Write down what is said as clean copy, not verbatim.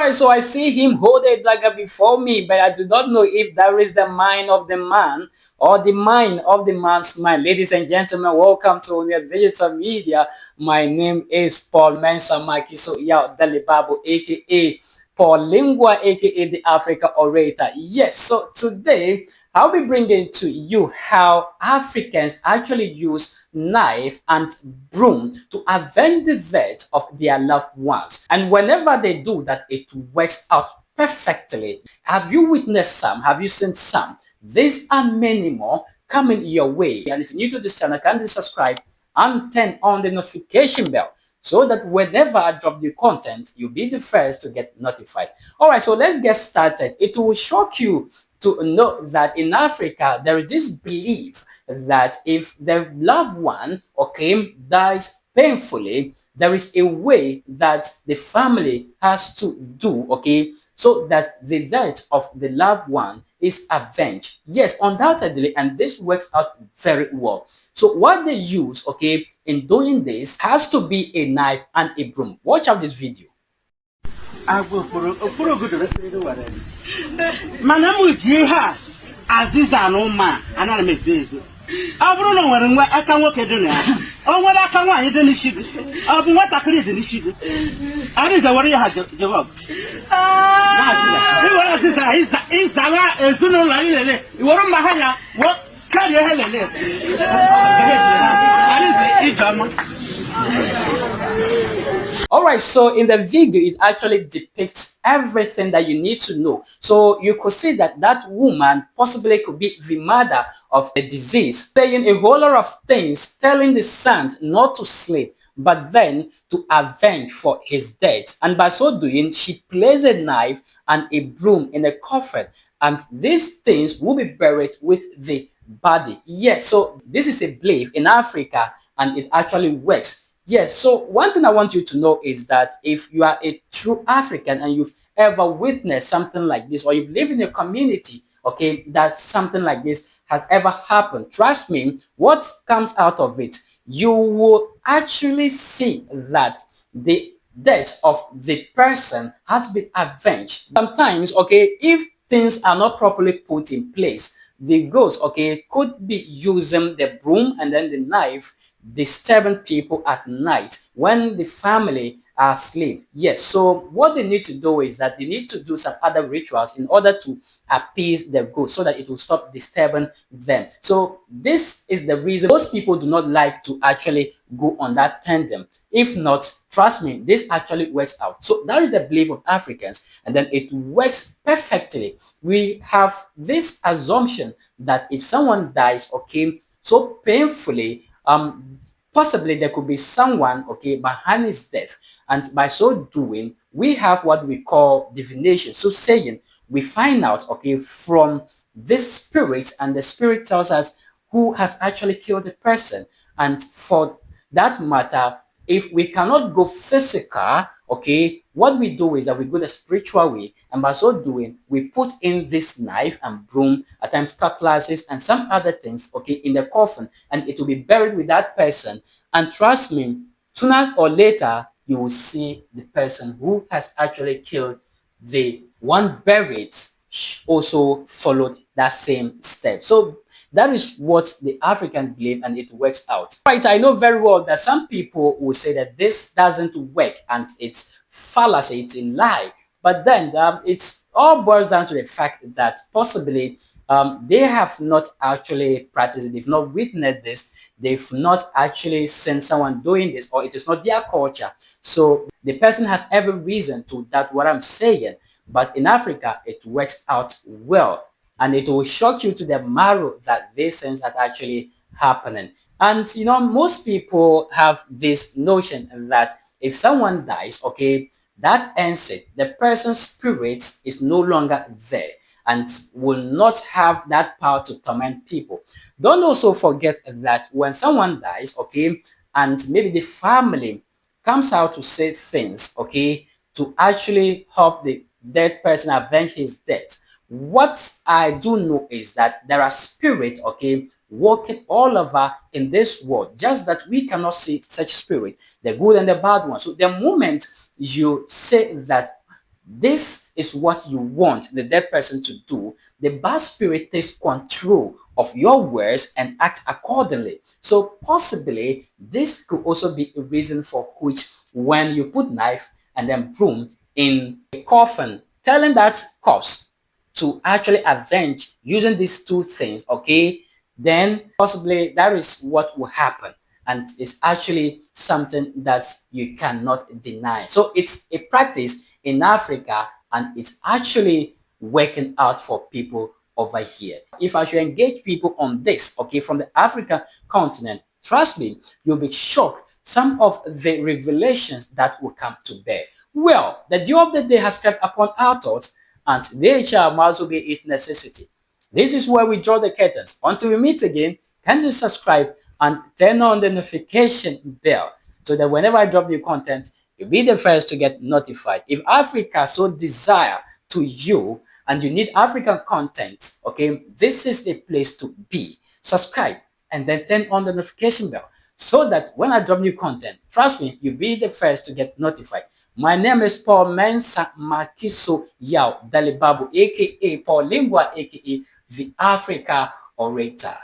right, so I see him hold a dagger before me, but I do not know if that is the mind of the man or the mind of the man's mind. Ladies and gentlemen, welcome to the digital media. My name is Paul Mensamaki, so yeah, Dalibabu, aka Paul Lingua, aka the Africa Orator. Yes, so today I'll be bringing to you how Africans actually use knife and broom to avenge the death of their loved ones. And whenever they do that, it works out perfectly. Have you witnessed some? Have you seen some? These and many more coming your way. And if you're new to this channel, kindly subscribe and turn on the notification bell so that whenever I drop the content, you'll be the first to get notified. All right, so let's get started. It will shock you to know that in Africa, there is this belief that if the loved one, okay, dies painfully, there is a way that the family has to do, okay, so that the death of the loved one is avenged. Yes, undoubtedly, and this works out very well. So what they use, okay, in doing this has to be a knife and a broom. Watch out this video. Aziza no ma anana mezezo aburu no nwere nwa aka nwoke dị na ya o nwere aka nwaanyị dị n'isi gị ọ bụ nwatakịrị dị n'isi gị Aziza were ya jawab na Aziza izara ezinụlọ niile iwere mma ha ya wo karịa ha lele Aziza ijama. Alright, so in the video, it actually depicts everything that you need to know. So you could see that that woman possibly could be the mother of the disease, saying a whole lot of things, telling the son not to sleep, but then to avenge for his death. And by so doing, she placed a knife and a broom in a coffin, and these things will be buried with the body. Yes, so this is a belief in Africa, and it actually works. Yes, so one thing I want you to know is that if you are a true African and you've ever witnessed something like this, or you've lived in a community, okay, that something like this has ever happened, trust me, what comes out of it, you will actually see that the death of the person has been avenged. Sometimes, okay, if things are not properly put in place, the ghost, okay, could be using the broom and then the knife, disturbing people at night when the family are asleep. Yes, so what they need to do is that they need to do some other rituals in order to appease the ghost so that it will stop disturbing them. So this is the reason most people do not like to actually go on that tandem. If not, trust me, this actually works out. So that is the belief of Africans, and then it works perfectly. We have this assumption that if someone dies, okay, so painfully, possibly there could be someone, okay, behind his death, and by so doing, we have what we call divination. So saying, we find out, okay, from this spirit, and the spirit tells us who has actually killed the person. And for that matter, if we cannot go physical, okay, what we do is that we go the spiritual way, and by so doing, we put in this knife and broom, at times cutlasses and some other things, okay, in the coffin, and it will be buried with that person. And trust me, sooner or later, you will see the person who has actually killed the one buried also followed that same step. So that is what the African believe, and it works out. Right, I know very well that some people will say that this doesn't work and it's fallacy, it's a lie. But then it all boils down to the fact that possibly they have not actually practiced it, they've not witnessed this, they've not actually seen someone doing this, or it is not their culture. So the person has every reason to doubt what I'm saying. But in Africa, it works out well. And it will shock you to the marrow that these things are actually happening. And you know, most people have this notion that if someone dies, okay, that ends it. The person's spirit is no longer there and will not have that power to torment people. Don't also forget that when someone dies, okay, and maybe the family comes out to say things, okay, to actually help the dead person avenge his death, what I do know is that there are spirits, okay, working all over in this world, just that we cannot see such spirit, the good and the bad one. So the moment you say that this is what you want the dead person to do, the bad spirit takes control of your words and act accordingly. So possibly this could also be a reason for which when you put knife and then broom in a coffin, telling that corpse to actually avenge using these two things, okay, then possibly that is what will happen. And it's actually something that you cannot deny. So it's a practice in Africa and it's actually working out for people over here. If I should engage people on this, okay, from the African continent, trust me, you'll be shocked some of the revelations that will come to bear. Well, the dew of the day has crept upon our thoughts, and they shall also be its necessity. This is where we draw the curtains. Until we meet again, kindly subscribe and turn on the notification bell so that whenever I drop new content, you'll be the first to get notified. If Africa so desire to you and you need African content, okay, this is the place to be. Subscribe and then turn on the notification bell so that when I drop new content, trust me, you'll be the first to get notified. My name is Paul Mensa Makiso Yao Dalibabu, aka Paul Lingua, aka the Africa Orator.